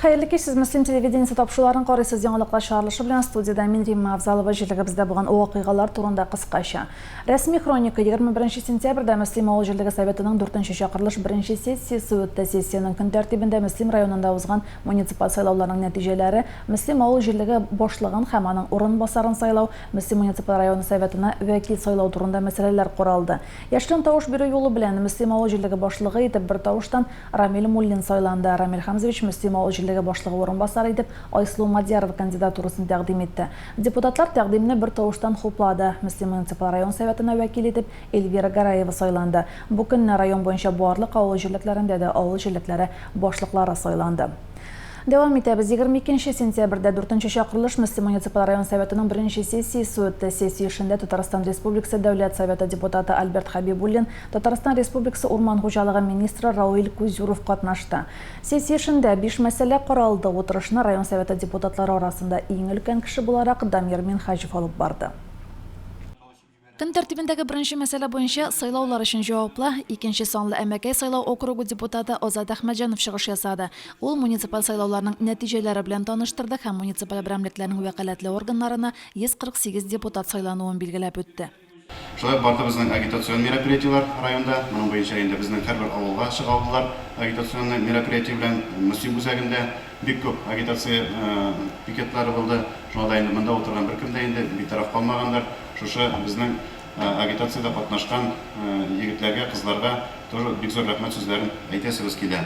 Hayırlı ki siz Müslim televideniyesi tapşıların qarısız yanılıqlar şarlışı bilen studiyada min Rimma Avzalova jirligi bizde bulan o vaqigalar turunda qısqaşa. Resmi kronika 21 sentyabrda Müslim Oğul Jirligi Sovetinin 4-nji çaqırılış 1-nji sessiyasi ötdi. Sessiyanın kun tertibinde Müslim rayonunda uzgan municipal saylavlarının neticeleri, Müslim Oğul Jirligi boşlığın hem anın orun basarın saylav, Müslim municipal rayonu Sovetine vekil saylav turunda meseleler qoraldı. Yaşlın tavuş biri yolu bilen Müslim Oğul Jirligi boşlığı etip bir tavuştan Ramil Mullin saylandı. Ramil Hamzovich Müslim Oğul Jirligi boşlığı orunbasar edip Ayslu Madyarov kandidaturasını təqdim etdi. Deputatlar təqdimini bir tavuştan xopladı. Müslim municipal rayon Sovetine vekil edip Elvira Garayeva saylandı. Bu gün rayon boyunca buarlıq Oğul Jirliklərində də Oğul Jirlikləri boşluqlara saylandı. Devam etəbiz. 22 sentyabrda 4-nji çaqırılış Müslim municipal rayon Sovetinin 1-nji sessiyasi ötdi. Sessiya işində Tatarstan Respublikası Dövlət Soveti deputatı Albert Habibullin, Tatarstan Respublikası Orman Xo'jaligi ministri Raul Kuzyrov qatnaşdı. Sessiya işində 5 məsələ qaraldı. Oturuşni rayon Soveti deputatlары arasında eng ulkan kishi bo'laraq Damir Minhajov olib bordi. Kun tertibindagi birinchi masala bo'yicha saylovlar uchun javobli ikkinchi sonli Amakay saylov okrugi deputati Ozod Ahmadjonov chiqish yasadi. U municipal saylovlarning natijalari bilan tanishtirdi ham municipal biramliklarning vakolatli organlarini 148 deputat saylanuini belgilab o'tdi. Шулай барды безнең агитацион мероприятиялар районда. Моның буенча инде безнең һәрбер авылга чыгалдылар. Агитацион мероприятие белән Мөслим үзәгендә бик күп агитация пикетлары булды. Шунда инде монда утырган беркем дә инде битараф калмагандар. Шушы безнең агитациядә катнашкан егетләргә, кызларга тоже бик зур рәхмәт сүзләрен әйтәсебез килә.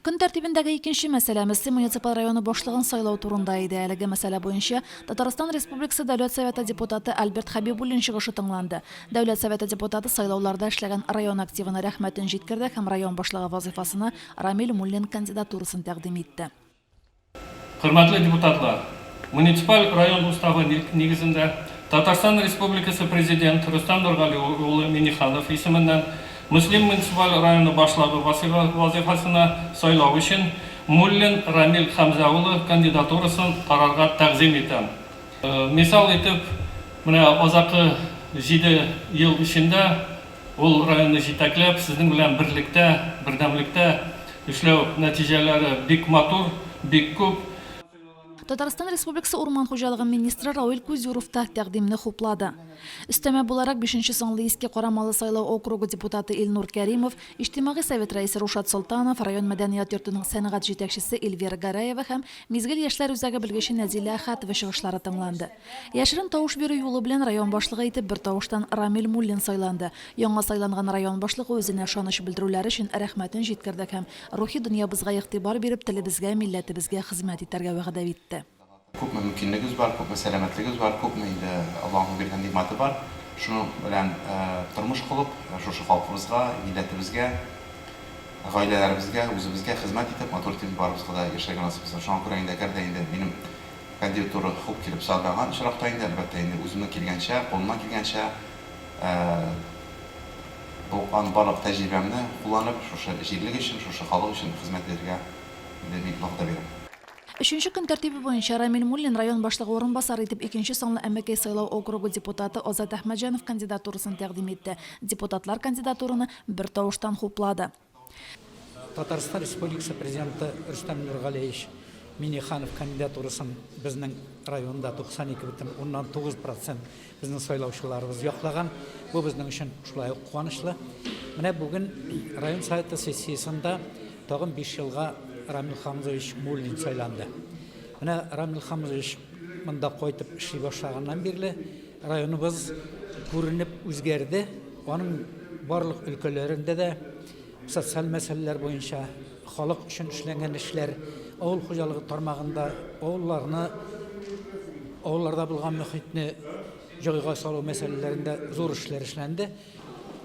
Kun tertibindagi ikkinchi masala Müslim municipal rayonu boşlığın saylav turunda idi. Әлеге мәсьәлә буенча Татарстан Республикасы Дәүләт Советы депутаты Альберт Хабибуллин чыгышы тыңланды. Дәүләт Советы депутаты сайлауларда эшләгән район активына рәхмәтен җиткерде һәм район башлыгы вазифасына Рамил Муллин кандидатурасын тәкъдим итте. Хөрмәтле депутатлар, муниципаль район уставы нигезендә Татарстан Республикасы президент Рустам Нургали улы Миниханов исеменнән Müslim municipal rayonu başlığı vazifasına saylау için Mullin Ramil Hamza kandidaturaсын kararga təqdim etəm. Misal etib, azaqı 7 yıl içində ol rayonu жетәкләп, sizin bilen birlikdə, birdəmlikdə işləu nəticələri bik matur, bik күп. Татарстан Республикасы Урман Хуҗалыгы министры Раул Кузюров та тәкъдимне хуплады. Өстәмә буларак 5-нче санлы Иске Карамалы сайлау округы депутаты Илнур Кәримов, Иҗтимагый совет рәисе Рушат Солтанов, район мәдәният йортының сәнгать җитәкчесе Эльвира Гараева һәм Мизгел яшьләр үзәге белгече Нәзилә Хәтова чыгышлары тыңланды. Яшерен тавыш бирү юлы белән район башлыгы итеп бер тавыштан Рамил Муллин сайланды. Яңа сайланган район башлыгы үзенә ышаныч белдерүләре өчен рәхмәтен җиткерде һәм рухи дөньябызга игътибар биреп, телебезгә, милләтебезгә хезмәт итәргә вәгъдә итте. Күпме мөмкинлегimiz бар, күпме сәламәтлегimiz бар, күпме инде Аллаһның биргән нимәте бар. Шуның белән тормыш кылып, шушы халкыбызга, милләтебезгә, гаиләләребезгә, үзебезгә хезмәт итеп, матур итеп барыбызга да яшәргә насыйп булсын. Шуңа күрә инде әгәр дә инде минем кандидатура хуп килеп сайланган очракта инде әлбәттә инде үземнең килгәнчә, кулымнан килгәнчә бу барлык тәҗрибәмне кулланып, шушы җирлек өчен, шушы халык өчен хезмәт итәргә бик вакыт бирәм. 3-нче көн тәртибе буенча Рамил Муллин район башлыгы орынбасары итеп 2-нче санлы Әмәкәй сайлау округы депутаты Озод Әхмәтҗанов кандидатурасын тәкъдим итте. Депутатлар кандидатураны бер тавыштан хуплады. Татарстан Республикасы президенты Рустам Нургалиевич Миниханов кандидатурасын безнең районда 92,9% безнең сайлаучыларыбыз яклаган. Бу безнең өчен шулай ук куанычлы. Менә бүген район советы сессиясында тагын 5 елга Рамил Хамзович Муллин сайланды. Менә Рамил Хамзович монда кайтып эшли башлаганнан бирле районыбыз күренеп үзгәрде. Аның барлык өлкәләрендә дә социаль мәсьәләләр буенча халык өчен эшләнгән эшләр, авыл хуҗалыгы тармагында авылларда булган мөхитне җайга салу мәсьәләләрендә зур эшләр эшләнде.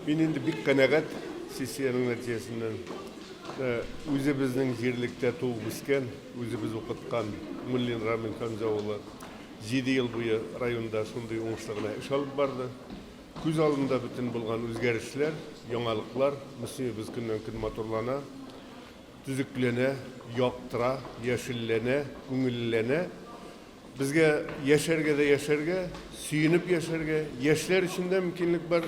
Мин инде бик канәгать сессияның нәтиҗәсеннән. Үзебезнең җирлектә туып үскән, үзебез укыткан Муллин Рамил Хамза улы 7 ел буе районда шундый уңышлы гына эш алып барды. Күз алдында бүтән булган үзгәрешләр, яңалыклар, мөселебез көннән-көн матурлана, төзекләнә, яктыра, яшелләнә, күңелләнә. Безгә яшәргә дә яшәргә, сөенеп яшәргә, яшьләр өчен дә мөмкинлек бар.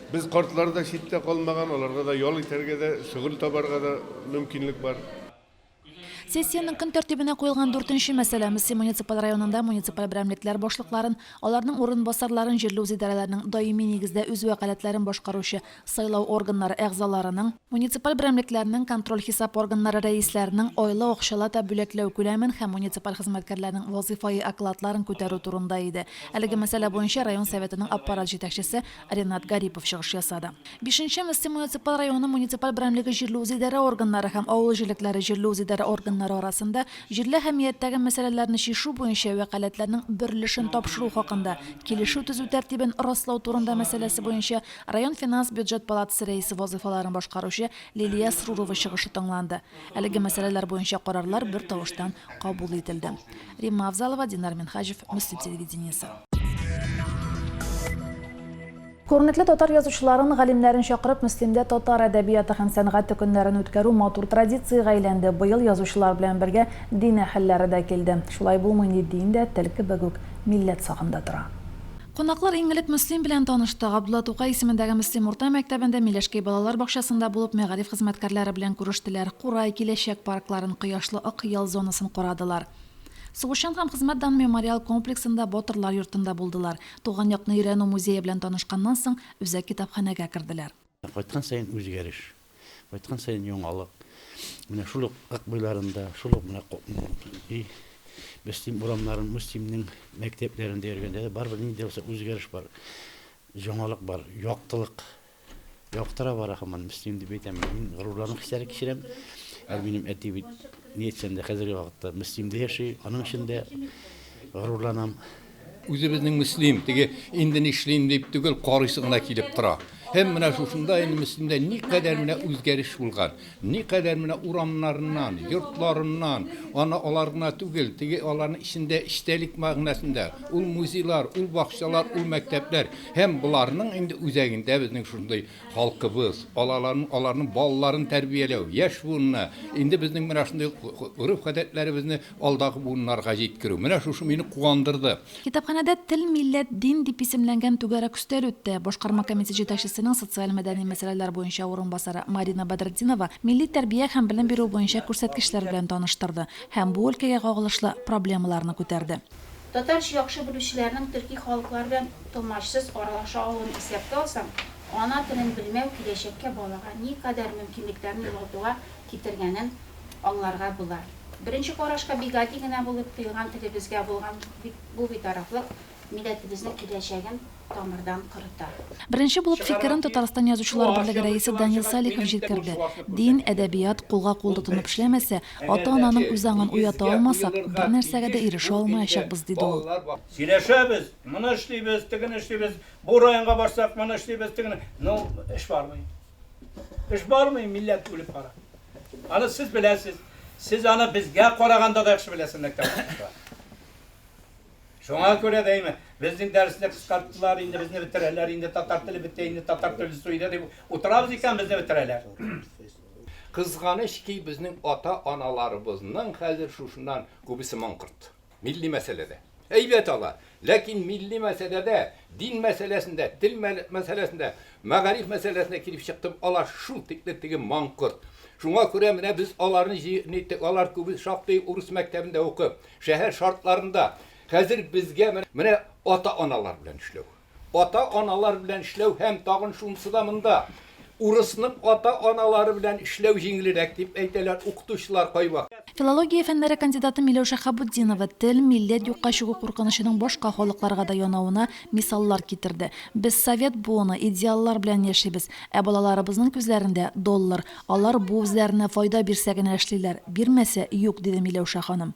Biz kartlarda şiddete kalmagan, onlarda da yol iterge de, şugul tabarga da mümkünlük var. Сессияның көн тәртибенә куелган 4нче мәсьәлә Мөслим муниципаль районында муниципаль берәмлекләр башлыкларын, аларның урынбасарларын җирле үзидарәләренең даими нигездә үз вәкаләтләрен башкаручы сайлау органнары әгъзаларының, муниципаль берәмлекләрнең контроль хисап органнары рәисләренең айлы акчалата бүләкләү күләмен һәм муниципаль хезмәткәрләрнең вазифаи окладларын күтәрү турында иде. Әлеге мәсьәлә буенча район советының аппарат җитәкчесе Ренат Гарипов чыгыш ясады. 5нче Мөслим муниципаль районы муниципаль берәмлеге җирле үзидарә органнары һәм авыл җирлекләре җирле үзидарә органнары арасында җирле әһәмияттәге мәсьәләләрне чишү буенча вәкаләтләрнең берлешен тапшыру хакында килешү төзү тәртибен раслау турында мәсьәләсе буенча район финанс бюджет палатасы рәисе вазифаларын башкаручы Лилия Срурова чыгышы тыңланды. Әлеге мәсьәләләр буенча карарлар бер тавыштан кабул ителде. Римма Авзалова, Динар Минхаҗев, Мөслим телевидениесе. Күренекле татар язучыларын, галимнәрен чакырып, Мөслимдә татар әдәбияты һәм сәнгать көннәрен үткәрү матур традициягә әйләнде. Быел язучылар белән бергә дин әһелләре дә килде. Шулай булмый ни дин дә тел кебек үк милләт сагында тора. Кунаклар иң элек Мөслим белән танышты. Габдулла Тукай исемендәге Мөслим урта мәктәбендә Миләшкәй балалар бакчасында булып, мәгариф хезмәткәрләре белән күрештеләр. Курай, киләчәк паркларын, кояшлы ак ял зонасын карадылар. Сугышчан һәм хезмәт дан мемориал комплексында Батырлар йортында булдылар. Туган якны өйрәнү музее белән танышканнан соң үзәк китапханәгә керделәр. Кайткан сайын үзгәреш, кайткан сайын яңалык. Менә шул ак буйларында, шул менә Мөслим урамнарын, Мөслимнең мәктәпләрендә йөргәндә барбер нинди булса үзгәреш бар, яңалык бар, яктылык. Яктыра бар һәм Мөслим дип әйтәм. Мин горурланып хисләр кичерәм. Минем әти бит ниятсәндә хәзерге вакытта Мөслимдә яши, аның эчендә горурланам. Үзебезнең Мөслим теге инде нишлим дип түгел карыйсы гына килеп тора. Һәм менә шушында инде Мөслимдә никадәр менә үзгәреш булган. Никадәр менә урамнарыннан, йортларыннан, алар гына түгел, теге аларның ичендә иштәлек мәгънәсендә ул музейлар, ул бакчалар, ул мәктәпләр һәм буларның инде үзәгендә безнең шундый халкыбыз, аларның балаларын тәрбияләү, яшь буынны, инде безнең менә шундый урып-гадәтләребезне алдагы буыннарга җиткерү. Менә шушы мине куандырды. Китапханәдә тел, милләт, дин дип исемләнгән түгәрәк үстәл үтте. Башкарма комитеты җитәкчесе социаль-мәдәни мәсьәләләр буенча урынбасары Марина Бадрдинова милли тәрбия һәм белем бирү буенча күрсәткечләр белән таныштырды һәм бу өлкәгә кагылышлы проблемаларны күтәрде. Татарча яхшы белүчеләрнең төрки халыклар белән томашсыз аралаша алуын исәпкә алсаң, ана телен белмәү киләчәккә балага никадәр мөмкинлекләрне югалтуга китергәнен аңларга була. Беренче карашка бик гади генә булып тоелган телебезгә булган бу битарафлык милләтебезнең киләчәген тамырдан кырыта. Беренче булып фикерен Татарстан язучылар берлеге рәисе Данил Салихов җиткерде. Дин, әдәбият кулга-кул тотынып эшләмәсә, ата-ананың үз аңын уята алмасак, бер нәрсәгә дә ирешә алмаячакбыз диде ул. Сөйләшәбез, моны эшлибез, тегене эшлибез, бу районга барсак, моны эшлибез, тегене. Ну, эш бармый. Эш бармый, милләт үлеп кара. Аны сез беләсез. Сез аны безгә караганда да яхшы беләсез мәктәптә. Шуңа күрә дәйме, безнең дәресне кыскарттылар, инде безне бетерәләр, инде татар теле бетә, инде татар теле сөйдә дип утырабыз икән, безне бетерәләр. Кызганыч ки безнең ата-аналарыбызның хәзер шушыннан күбесе маңкырт. Милли мәсьәләдә. Әйбәт алар. Ләкин милли мәсьәләдә, дин мәсьәләсендә, тел мәсьәләсендә, мәгариф мәсьәләсендә килеп чыктым, алар шул тикле маңкырт. Шуңа күрә менә без алар күбесе шактый урыс мәктәбендә укып, шәһәр шартларында хәзер безгә менә ата-аналар белән эшләү. Ата-аналар белән эшләү һәм тагын шунысы да монда. Урысның ата-аналары белән эшләү җиңелрәк дип әйтәләр укытучылар кайвак. Филология фәннәре кандидаты Миләүшә Хабуддинова тел, милләт юкка чыгу куркынычының башка халыкларга да янавына мисаллар китерде. Без совет буыны, идеаллар белән яшибез, ә балаларыбызның күзләрендә доллар. Алар бу үзләренә файда бирсә генә эшлиләр, бирмәсә юк, диде Миләүшә ханым.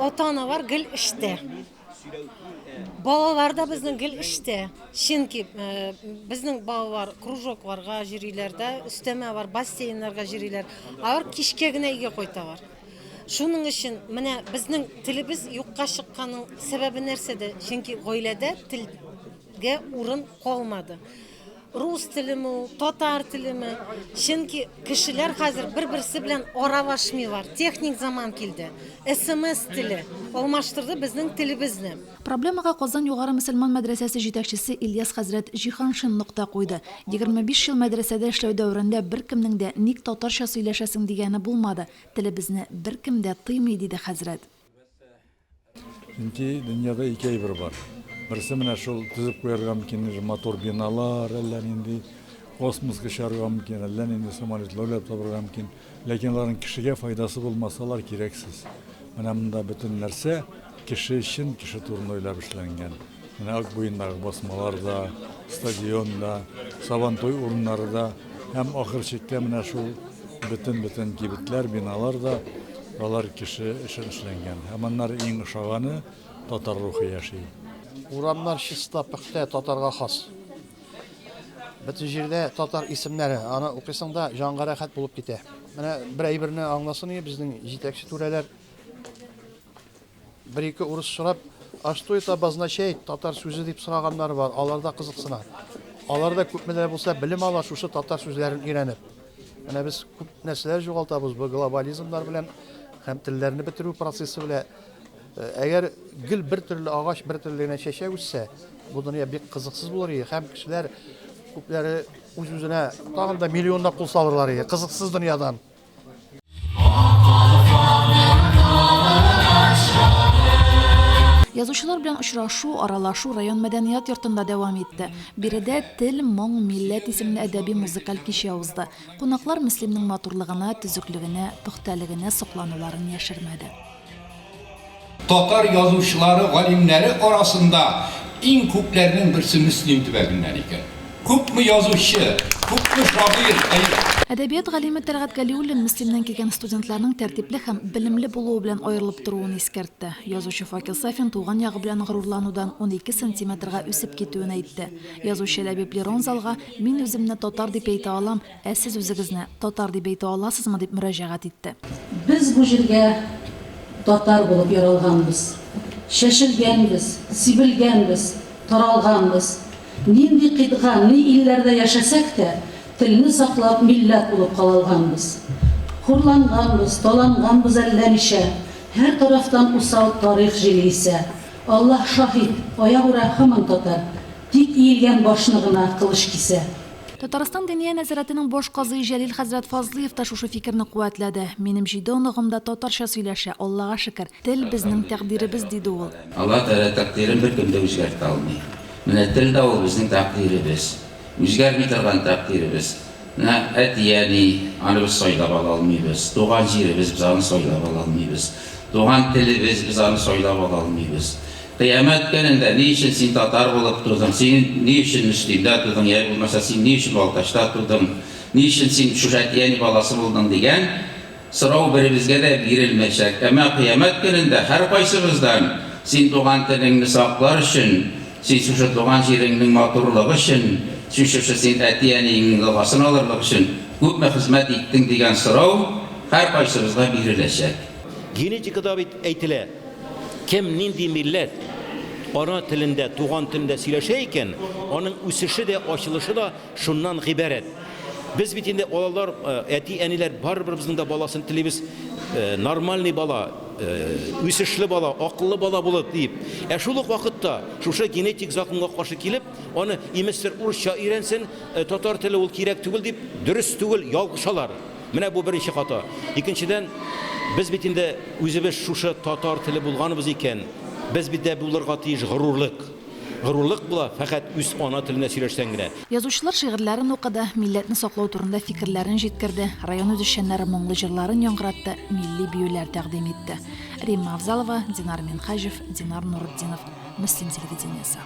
Ата-аналар гел эштә. Балалар да безнең гел эштә. Чөнки безнең балалар кружокларга җириләрдә, өстәмә бар, бассейннарга җириләр. Алар кичкә генә өйгә кайталар. Шуның өчен менә безнең телебез юкка чыкканның сәбәбе нәрсәдә? Чөнки гаиләдә телгә урын калмады. рус тілімі, татар тілімі. Чөнки кішілер қазір бір-бірсі білән аралашмый бар. Техник заман келді. СМС тілі алмаштырды біздің тілібізні. Проблемаға Казан югары мөселман мәдрәсәсе җитәкчесе Ильяс хәзрәт Җиһаншин нокта куйды. 25 ел мәдрәсәдә эшләү дәврендә беркемнең дә ник татарча сөйләшәсең дигәне булмады. Телебезне беркем дә тыймый диде хәзрәт. Чөнки дөньяда ике әйбер бар. Берсе менә шул төзеп куярга мөмкин мотор биналар, әллә нинди космоска чыгарга мөмкин, әллә нинди самолетлар уйлап табарга мөмкин. Ләкин аларның кешегә файдасы булмасалар кирәксез. Менә монда бөтен нәрсә кеше өчен, кеше турында уйлап эшләнгән. Менә ак буендагы басмаларда, стадионда, сабантуй урыннарында һәм ахыр чиктә менә шул бөтен кибетләр, биналар да алар кеше өчен эшләнгән. Һәм аннар иң ошаганы татар рухы яши. Урамнар чиста, пөхтә, татарга хас. Бөтен җирдә татар исемнәре, аны укысаң да җанга рәхәт булып китә. Менә бер әйберне аңласын безнең җитәкче түрәләр. Бер-ике урыс сорап, "А что это обозначает?" татар сүзе дип сораганнар бар. Алар да кызыксына. Алар да күпмеләр булса белем ала шушы татар сүзләрен өйрәнеп. Менә без күп нәрсәләр югалтабыз бу глобализмнар белән һәм телләрне бетерү процессы белән. Әгәр гөл бер төрле агач бер төрле генә чәчәк үссә, бу дөнья бик кызыксыз булыр иде. Һәм кешеләр күпләре үз-үзенә тагын да миллионлап кул салырлар иде. Кызыксыз дөньядан. Язучылар белән очрашу, аралашу район мәдәният йортында дәвам итте. Биредә тел, моң, милләт исемле әдәби музыкаль кичә узды. Кунаклар мөслимнең матурлыгына, төзеклегенә, пөхтәлегенә соклануларын яшермәде. Татар язучылары, галимнәре арасында иң күпләрнең берсе мөслим төбәгеннән икән. Күпме язучы, күпме шагыйрь. Әдәбият галиме Тәлгать Галиуллин мөслимнән килгән студентларның тәртипле һәм белемле булуы белән аерылып торуын искәртте. Язучы Факил Сафин туган ягы белән горурланудан 12 сантиметрга үсеп китүен әйтте. Язучы Ләбиб Леронзалга "Мин үземне татар дип әйтә алам, ә сез үзегезне татар дип әйтә аласызмы?" дип мөрәҗәгать итте. Без бу җиргә татар булып яралганбыз. Шәшелгәнбез, сибелгәнбез, таралганбыз. Нинди кыйтган, ни илләрдә яшәсәк тә, телне саклап милләт булып калганбыз. Хурланганбыз, таланганбыз әллә ничә. Һәр тарафтан усал тарих җиле исә. Аллаһ шаһид, аягүрә һаман татар. Тик иелгән башны гына кылыч кисә. Татарстан Диния нәзарәтенең баш казый Җәлил хәзрәт Фазлыев та шушы фикерне куәтләде. Минем җидоныгымда татарча сөйләшә, Аллага шөкер. Тел безнең тәкъдиребез диде ул. Алла Тәгалә тәкъдирен беркем дә үзгәртә алмый. Менә тел дә ул безнең тәкъдиребез. Үзгәрми торган тәкъдиребез. Менә әтияни, аны без сайлап ала алмыйбыз. Туган җиребез без аны сайлап ала алмыйбыз. Туган телебез без аны сайлап ала алмыйбыз. Кыямәт көнендә ни өчен син татар булып тудың? Син ни өчен мөслимдә тудың? Я булмаса син ни өчен Балташта тудың? Ни өчен син Шүшәтияни баласы булдың дигән сорау беребезгә дә бирелмәячәк. Әмма кыямәт көнендә һәр кайсыбыздан син туган телеңне саклар өчен, син шушы туган җиреңнең матурлыгы өчен, шушы син әтиянең баласын алырлык өчен күпме хезмәт иттең дигән сорау һәр кайсыбызга биреләчәк. Генетикада бит әйтелә, кем нинди милләт ана телендә, туган телендә сөйләшә икән, аның үсеше дә, ачылышы да шуннан гыйбарәт. Без бит инде алалар, әти-әниләр барыбер безнең дә баласын телибез, нормальный бала, үсешле бала, акыллы бала булып дип. Шул ук вакытта шушы генетик законга каршы килеп, аны иместер урысча өйрәнсен, татар теле ул кирәк түгел дип, дөрес түгел ялгышалар. Менә бу беренче хата. Икенчедән, без бит инде үзебез шушы татар теле булганыбыз икән, без бит дә булырга тиеш горурлык. Горурлык була фақат үз ана теленә сөйләшсәң генә. Язучылар шигырьләрен укыды, милләтне саклау турында фикерләрен җиткерде, район үзешчәннәре моңлы җырларын яңгыратты, милли биюләр тәкъдим итте. Римма Авзалова, Динар Минхаҗев, Динар Нуруддинов, Мөслим телевидениесе.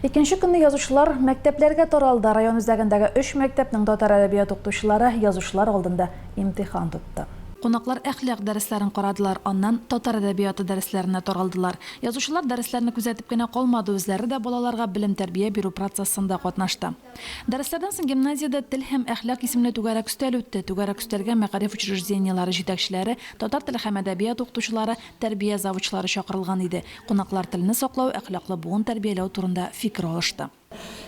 Икенче көнне язучылар мәктәпләргә таралды. Район үзәгендәге 3 мәктәпнең татар әдәбият укытучылары язучылар алдында имтихан тотты. Қонақлар әхлақ дәресләрен қарадылар, аннан татар әдәбияты дәресләренә таралдылар. Язучылар дәресләрне күзәтеп кенә калмады, үзләре дә балаларга белем тәрбия бирү процессында катнашты. Дәресләрдән соң гимназиядә тел һәм әхлак исемле түгәрәк өстәл үтте. Түгәрәк өстәлгә мәгариф учреждениялары җитәкчеләре, татар теле һәм әдәбият укытучылары, тәрбия завучлары чакырылган иде. Кунаклар телне саклау, әхлаклы буын тәрбияләү турында фикер алышты.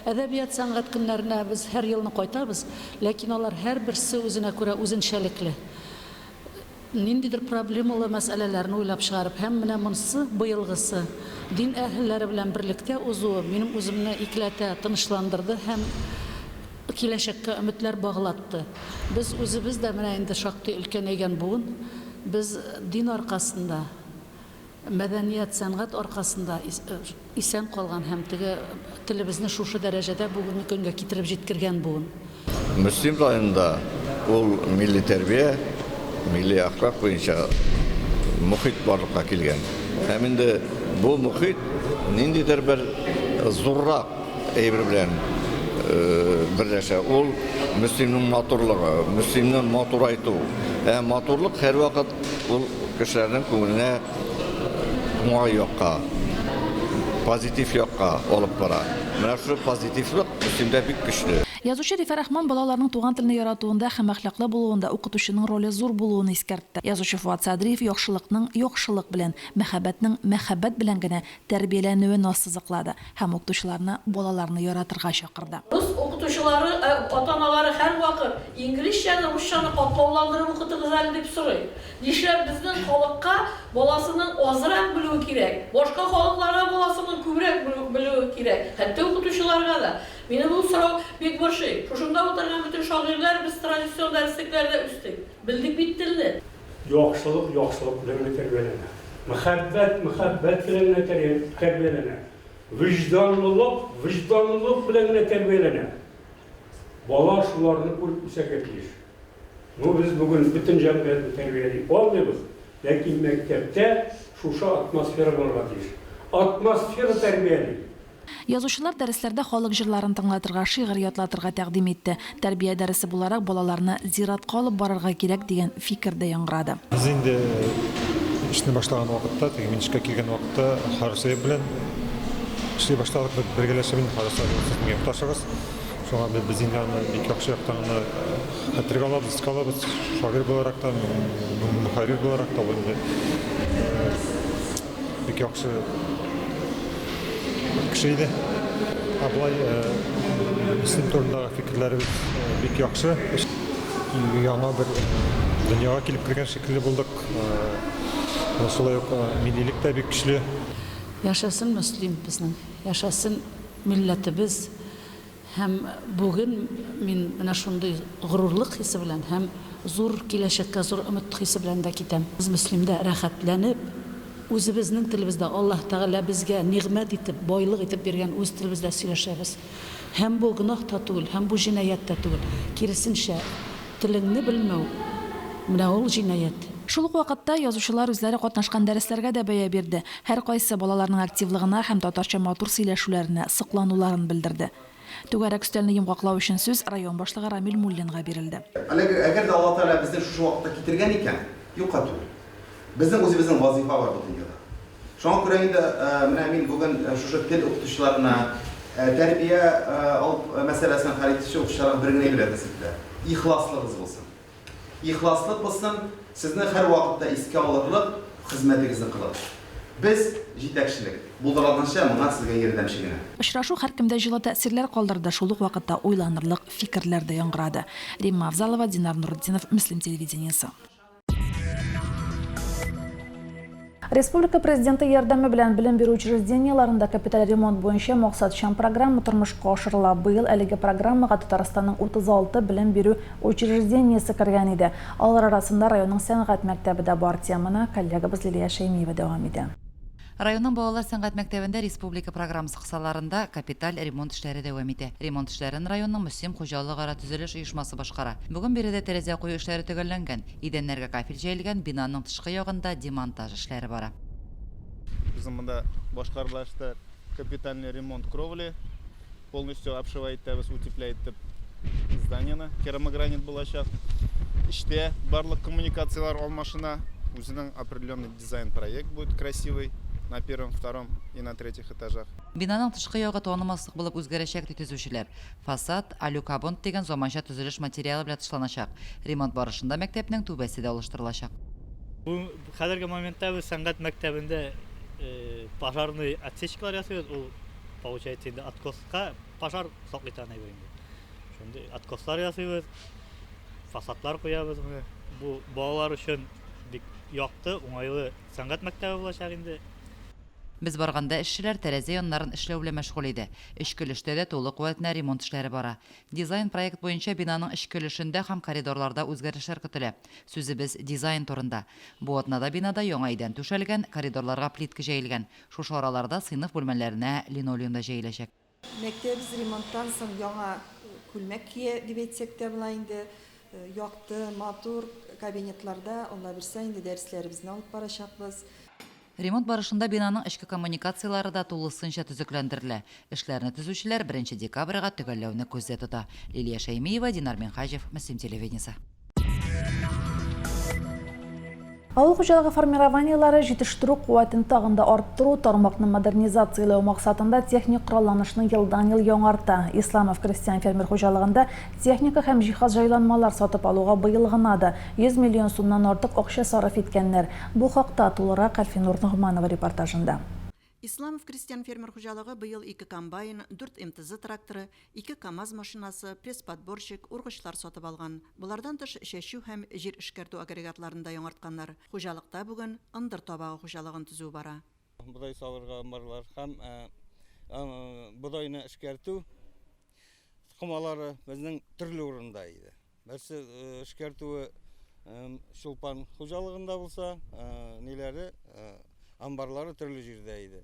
Әдәбият сәнгать көннәренә без һәр елны кайтабыз, ләкин алар һәрберсе үзенә күрә үзенчәлекле. Ниндидер проблемалы мәсьәләләрне уйлап чыгарып, һәм менә монысы быелгысы дин әһелләре белән берлектә узуы минем үземне икләтә, тынычландырды һәм киләчәккә өметләр баглатты. Без үзебез дә менә инде шактый өлкәнәйгән буын, без дин аркасында, мәдәният, сәнгать аркасында исән калган һәм теге телебезне шушы дәрәҗәдә бүгенге көнгә китереп җиткергән буын. Мөслим районында ул милли тәрбия, милли әхлак буенча мөхит барлыкка килгән. Һәм инде бу мөхит ниндидер бер зуррак әйбер белән берләшә. Ул мөслимнең матурлыгы, мөслимне матурайту. Матурлык һәр вакыт ул кешеләрнең күңеленә уңай якка, позитив якка алып бара. Менә шу позитивлык мөслимдә бик көчле. Язучы Рифа Рахман балаларның туган телне яратуында һәм әхлаклы булуында укытучының роле зур булуын искәртте. Язучы Фуат Садриев яхшылыкның яхшылык белән, мәхәббәтнең мәхәббәт белән генә тәрбияләнүен ассызыклады һәм укытучыларны балаларны яратырга чакырды. Рус укытучылары, ата-аналары һәр вакыт инглизчәне, русчаны катлауландырып укытыгыз әле дип сорый. Нишләп безнең халыкка баласының азрак белүе кирәк, башка халыкларга баласының күбрәк белүе кирәк. Хәтта укытучыларга да. Мине бу сорау бик борчый. Шушында утырган бүтән шагыйрьләр без традицион дәреслектәрдә үстек. Белдек бит телне. Яхшылык белән тәрбияләнә. Мәхәббәт белән тәрбияләнә. Вижданлылык белән тәрбияләнә. Бала шуларны күреп үсәргә тиеш. Без бүген бүтән җәмгыятьне тәрбияләй алмыйбыз, ләкин мәктәптә шушы атмосфера булырга тиеш. Атмосфера тәрбияләй. Язучылар дәресләрдә халык җырларын тыңлатырга, шигырь ятлатырга тәкъдим итте. Тәрбия дәресе буларак балаларны зиратка алып барырга кирәк дигән фикер дә яңгырады. Без инде эшне башлаган вакытта, теге минешкә килгән вакытта Харисай белән эшли башладык, бергәләшеп Харисайны якташыгыз. Шуңа без инде аны бик яхшы яктан хәтергә алабыз, калабыз. Шагыйрь буларак та, мөхәррир буларак та бик яхшы кешейді. Абылай ислам турындагы фикерләребез бик яхшы. Яңа бер дөньяга килеп кергән шикелле булдык. Шулай ук миллилек тә бик көчле. Яшасын мөслим безнең, яшасын милләтебез. Һәм бүген мин менә шундый горурлык хисе белән һәм зур киләчәккә зур өмет хисе белән дә китәм. Без мөслимдә рәхәтләнеп, үзебезнең телебездә Аллаһ Тәгалә безгә нигъмәт итеп, байлык итеп биргән үз телебездә сөйләшәбез. Һәм бу гөнаһ та түгел, һәм бу җинаят та түгел. Киресенчә, телеңне белмәү менә ул җинаят. Шул ук вакытта язучылар үзләре катнашкан дәресләргә дә бәя бирде. Һәр кайсы балаларның активлыгына һәм татарча матур сөйләшүләренә соклануларын белдерде. Түгәрәк өстәлне йомгаклау өчен сүз район башлыгы Рамил Муллинга бирелде. Әгәр дә Алла Тәгалә безне шушы вакытта китергән икән, юкка түгел. Безнең үзебезнең вазифа бар бу дөньяда. Шуңа күрә инде менә мин бүген шушы тел укытучыларына тәрбия алып мәсьәләсен хәл итүче укытучыларга бер генә әйтәсем. Ихласлыгыз булсын. Ихласлык булсын, сезне һәр вакытта искә алырлык хезмәтегезне кылыгыз. Без җитәкчелек булдырганча моңа сезгә ярдәмче генә. Очрашу һәркемдә җылы тәэсирләр калдырды, шул ук вакытта уйланырлык фикерләр дә яңгырады. Римма Авзалова, Динар Нуруддинов, Мөслим телевидениесе. Республика президенты ярдәме белән белем бирү учрежденияларында капиталь ремонт буенча максатчан программа тормышка ашырыла. Быел әлеге программага Татарстанның 36 белем бирү учреждениесе кергән иде. Алар арасында районның сәнгать мәктәбе дә бар. Теманы коллегабыз Лилия Шәймиева дәвам итә. Районның балалар сәнгать мәктәбендә республика программасы кысаларында капиталь ремонт эшләре дәвам итә. Ремонт эшләрен районның Мөслим хуҗалыгы ара төзелеш оешмасы башкара. Бүген биредә тәрәзә кую эшләре төгәлләнгән. Идәннәргә кафель җәелгән, бинаның тышкы ягында демонтаж эшләре бара. Bizim bunda boshqarilgan ishlar капитальный ремонт кровли, полностью обшивать, утепляет зданиены, керамогранит булачак. іште барлық коммуникациялар алмашына. Өзінің определенный дизайн проект будет красивый на первом, втором и на третьих этажах. Бинаның тышкы ягы танымаслык булып үзгәрәчәк төзүчеләр. Фасад алюкабонт дигән заманча төзелеш материалы белән тышланачак. Ремонт барышында мәктәпнең түбәсе дә олыштырылачак. Бу хәзерге моментта без сәнгать мәктәбендә пожарный отсечкалар ясыйбыз. Ул получается инде откоска пожар саклыйтаны инде. Шундый откослар ясыйбыз. Фасадлар куябыз. Бу балалар өчен бик якты, уңайлы сәнгать мәктәбе булачак инде. Без барганда эшчеләр тәрәзә яннарын эшләү белән мәшгуль иде. Эчке өлештә дә тулы куәтенә ремонт эшләре бара. Дизайн проект буенча бинаның эчке өлешендә һәм коридорларда үзгәрешләр көтелә. Сүзебез дизайн турында. Бу атнада бинада яңа идән түшәлгән, коридорларга плитка җәелгән. Шушы араларда сыйныф бүлмәләренә линолеум да җәеләчәк. Мәктәбез ремонттан соң яңа күлмәк кие дип әйтсәк тә була инде. Якты, матур кабинетларда, онда берсә инде дәресләребезне алып барачакбыз. Ремонт барышында бинаның эчке коммуникациялары да тулысынча төзекләндерелә. Эшләрне төзүчеләр 1 декабрьгә төгәлләүне күздә тота. Лилия Шәймиева, Динар Минхаҗев, Мөслим телевидениесе. Авыл хуҗалыгы формированиелары җитештерү куәтен тагында арттыру, тармакны модернизацияләү максатында техник коралланышны елдан-ел яңарта. Исламов крестьян фермер хуҗалыгында техника һәм җиһаз җайланмалар сатып алуга быел гына да 100 миллион сумнан артык акча сарыф иткәннәр. Бу хакта тулырак Альфинур Нугманова репортажында. Исламов крестьян фермер хуҗалыгы быел 2 комбайн, 4 МТЗ тракторы, 2 КАМАЗ машинасы, пресс-подборщик, ургычлар сатып алган. Булардан тыш чәчү һәм җир эшкәртү агрегатларын да яңартканнар. Хуҗалыкта бүген ындыр табагы хуҗалыгын төзү бара. Будай салырга амбарлар һәм будайны эшкәртү комалары безнең төрле урында иде. Берсе эшкәртүе Шулпан хуҗалыгында булса, ниләре амбарлары төрле җирдә иде.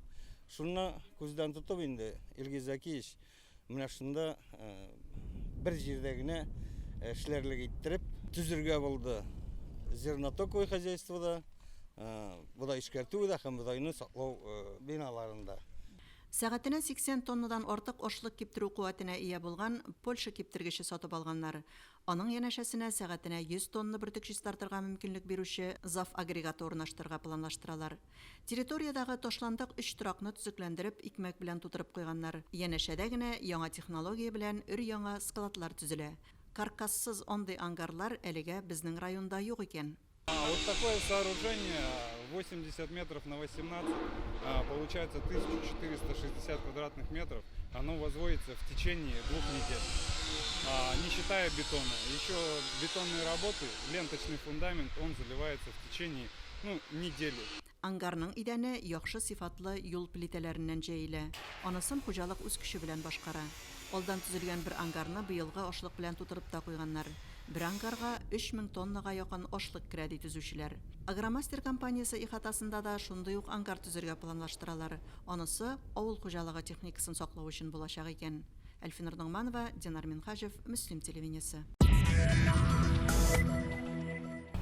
Шуны күздән тотып инде Илгиз Закиевич менә шунда бер җирдә генә эшләрлек иттереп төзергә булды. Зернотоковое хозяйствода, будай эшкәртүдә һәм будайны саклау биналарында. Сәгатенә 80 тоннадан артык ашлык киптерү куәтенә ия булган Польша киптергече сатып алганнар. Аның янәшәсенә сәгатенә 100 тонна бөртек чистартырга мөмкинлек бирүче ЗАФ агрегаты урнаштырырга планлаштыралар. Территориядагы ташландык 3 торакны төзекләндереп, икмәк белән тутырып куйганнар. Янәшәдә генә яңа технология белән өр-яңа складлар төзелә. Каркассыз андый ангарлар әлегә безнең районда юк икән. Вот такое сооружение 80 метров на 18, получается 1460 квадратных метров. Оно возводится в течение 2 недель, не считая бетона. Еще бетонные работы, ленточный фундамент, он заливается в течение недели. Ангарның идәне яхшы сыйфатлы юл плитәләреннән җәелә. Анысын хуҗалык үз көче белән башкара. Алдан төзелгән бер ангарны быелгы ашлык белән тутырып та куйганнар. Бер ангарга 3000 тоннага якын ашлык кредит төзүчеләр. Агромастер компаниясе ихатасында да шундый ук ангар төзергә планлаштыралар. Анысы авыл хуҗалыгы техникасын саклау өчен булачак икән. Альфинур Нугманова, Динар Минхаҗев, Мөслим телевидениесе.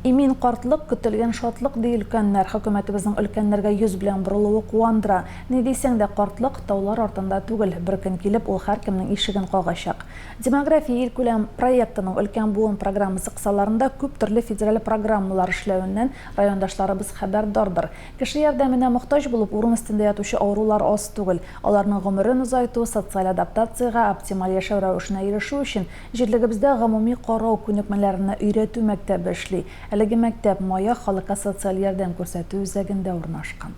Имин картлык көтелгән шатлык ди өлкәннәр. Хөкүмәтебезнең өлкәннәргә йөз белән борылуы куандыра. Ни дисәң дә картлык таулар артында түгел. Бер көн килеп ул һәркемнең ишеген кагачак. Демография илкүләм проектының өлкән буын программасы кысаларында күп төрле федераль программалар эшләвеннән райондашларыбыз хәбәрдардыр. Кеше ярдәменә мохтаҗ булып урын өстендә ятучы авырулар аз түгел. Аларның гомерен озайту, социаль адаптациягә, оптималь яшәү рәвешенә ирешү өчен җирлегебездә гомуми карау күнекмәләренә өйрәтү мәктәбе эшли. Әлеге мәктәп Мая халыкка социаль ярдәм күрсәтү үзәгендә урнашкан.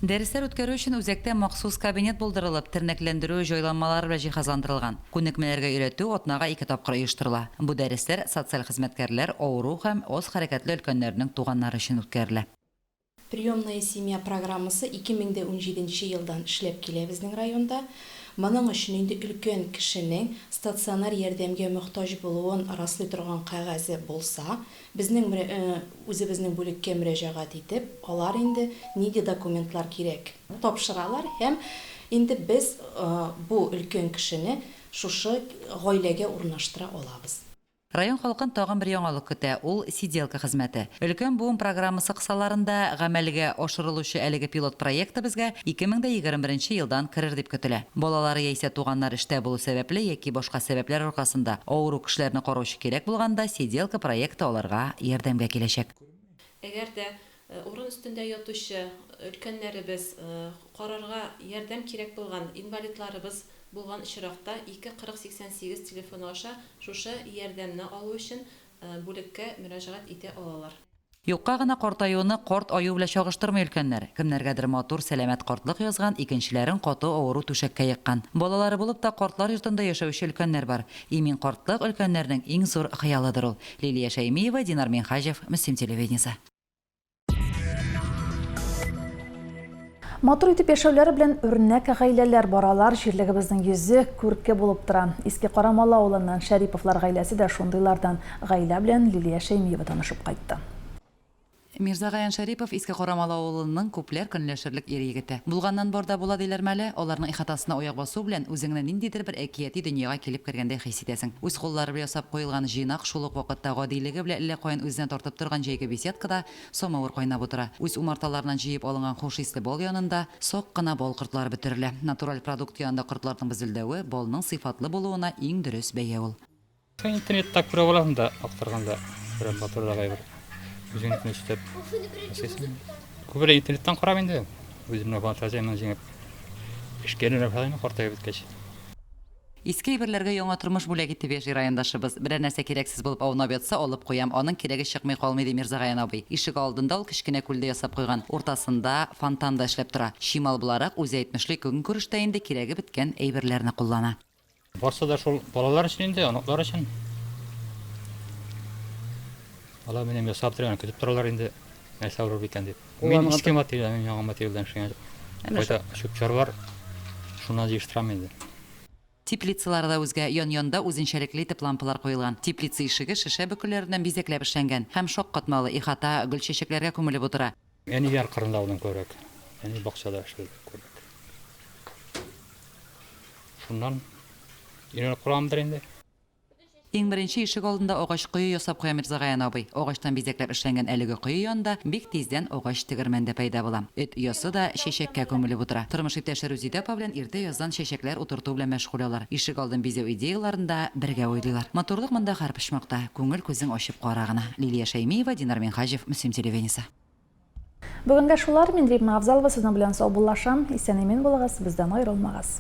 Дәресләр үткәрү өчен үзәктә махсус кабинет булдырылып, тернәкләндерү җайланмалары белән җиһазландырылган. Күнекмәләргә өйрәтү атнага 2 тапкыр оештырыла. Бу дәресләр социаль хезмәткәрләр, авыру һәм аз хәрәкәтле өлкәннәрнең туганнары өчен үткәрелә. Приемная семья программасы 2017 елдан эшләп килә безнең районда. Моның өчен инде өлкән кешенең стационар ярдәмгә мохтаҗ булуын раслый торган кәгазе булса, безнең үзебезнең бүлеккә мөрәҗәгать итеп, алар инде нинди документлар кирәк тапшыралар һәм инде без бу өлкән кешене шушы гаиләгә урнаштыра алабыз. Район халкын тагын бер яңалык көтә, ул сиделка хезмәте. Өлкән буын программасы кысаларында гамәлгә ашырылучы әлеге пилот проекты безгә 2021 елдан керер дип көтелә. Балалары яисә туганнар эштә булу сәбәпле яки башка сәбәпләр аркасында авыру кешеләрне караучы кирәк булганда сиделка проекты аларга ярдәмгә киләчәк. Әгәр дә урын өстендә ятучы өлкәннәребез карарга ярдәм кирәк булган инвалидларыбыз булган очракта 24088 телефоны аша шушы ярдәмне алу өчен бүлеккә мөрәҗәгать итә алалар. Юкка гына картаюны карт аю белән чагыштырмый өлкәннәр. Кемнәргәдер матур, сәламәт картлык язган, икенчеләрен каты авыру түшәккә яккан. Балалары булып та картлар йортында яшәүче өлкәннәр бар. Имин картлык өлкәннәрнең иң зур хыялыдыр ул. Лилия Шәймиева, Динар Минхаҗев, Мөслим телевидениесе. Матур итеп яшәүләре белән үрнәк гаиләләр баралар, җирлегебезнең йөзе күркә булып тора. Иске Карамалы авылыннан Шәриповлар гаиләсе дә шундыйлардан. Гаилә белән Лилия Шәймиева танышып кайтты. Мирзагаян Шәрипов Иске Карамалы авылының күпләр көнләшерлек ир егете. Булганнан барда була диләр мәле, аларның ихатасына аяк басу белән үзеңне ниндидер бер әкияти дөньяга килеп кергәндәй хис итәсең. Үз куллары белән ясап куелган җыйнак шул ук вакытта гадилеге белән әллә каян үзенә тартып торган җәйге беседкада самавыр кайнап утыра. Үз умарталарыннан җыеп алынган хуш исле бал янында сак кына бал кортлары бөтерелә. Натураль продукт янында кортларның безелдәве балның сыйфатлы булуына иң дөрес бәя ул. Интернетта күрә алам да актарганда бер батырдагы бер үзеңне иштеп. Күбрәк интернеттан карап инде. Үземне фантазиямны җиңеп эшкәренә файны картая биткәч. Иске әйберләргә яңа тормыш бүләк итеп яши райондашыбыз. Берәр нәрсә кирәксез булып аунап ятса, алып куям. Аның кирәге чыкмый калмый ди Мирзагаян абый. Ишек алдында ул кечкенә күлдә ясап куйган. Уртасында фонтан да эшләп тора. Шимал буларак үзе әйтмешли күн күрештә инде кирәге биткән әйберләрне куллана. Барса да шул балалар өчен инде, анаклар өчен. Алар менә ясап торган, көтеп торалар инде. Нәрсә булыр икән дип. Мин иске материал, яңа материалдан эшләгән. Кайта шүкчар бар. Шуны җыштырам инде. Теплицаларда үзгә ян-янда үзенчәлекле итеп лампалар куелган. Теплица ишеге шешә бөкеләреннән бизәкләп эшләнгән һәм шок катмалы ихата гөл чәчәкләргә күмелеп утыра. Әни яр кырында удан күрәк. Әни бакчада эшләп күрәк. Шуннан инде курамдыр инде. Иң беренче ишек алдында агач кое ясап куя Мирзагаян абый. Агачтан бизәкләп эшләнгән әлеге кое янында бик тиздән агач тегермәндә пайда була. Эт ясы да чәчәккә күмелеп утыра. Тормыш иптәше Рүзидә белән иртә яздан чәчәкләр утырту белән мәшгуль алар. Ишек алдын бизәү идеяларында бергә уйлыйлар. Матурлык монда һәр почмакта, күңел күзең ачып карагына. Лилия Шәймиева, Динар Минхаҗев, Мөслим телевидениесе. Бүгенгә шулар, мин Римма Авзалова сезнең белән сау булашам. Исән-имин булыгыз, бездән аерылмагыз.